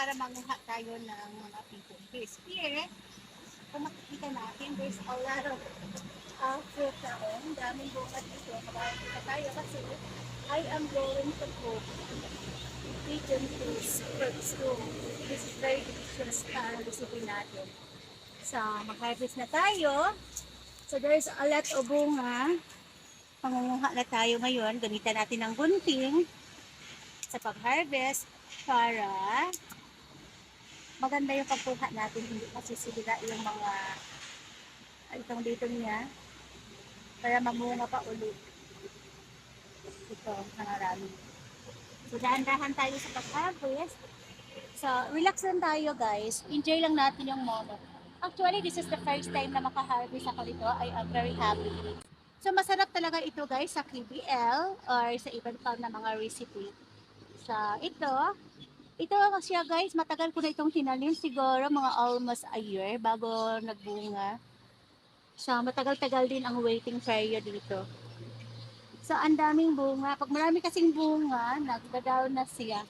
para manguha tayo ng mga pipong fish. Here, kung makikita natin, there's a lot of fruit na on. Daming bunga dito. Makakita tayo kasi I am going to cook pigeon fish fruits too. This is very delicious recipe natin. So, mag-harvest na tayo. So, there's a lot of bunga. Pangunguha na tayo ngayon. Gamitan natin ng gunting sa pag-harvest para maganda yung pagkuha natin. Hindi masisira yung mga itong dito niya para mamunga pa ulit. Ito, nangarami. So, dahan-dahan tayo sa pag-harvest. So, relax lang tayo guys. Enjoy lang natin yung moment. Actually, this is the first time na makaharvest ako dito. I am very happy. So, masarap talaga ito guys sa KBL or sa ibang pang na mga recipe. So, ito siya guys, matagal ko na itong tinanim. Siguro mga almost a year bago nagbunga. So, matagal-tagal din ang waiting period dito. So, ang daming bunga. Pag marami kasing bunga, nagda-down na siya.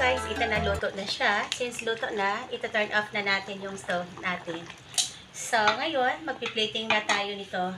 guys, ito na luto na siya. Since luto na, ito turn off na natin yung stove natin. So, ngayon, magpi-plating na tayo nito.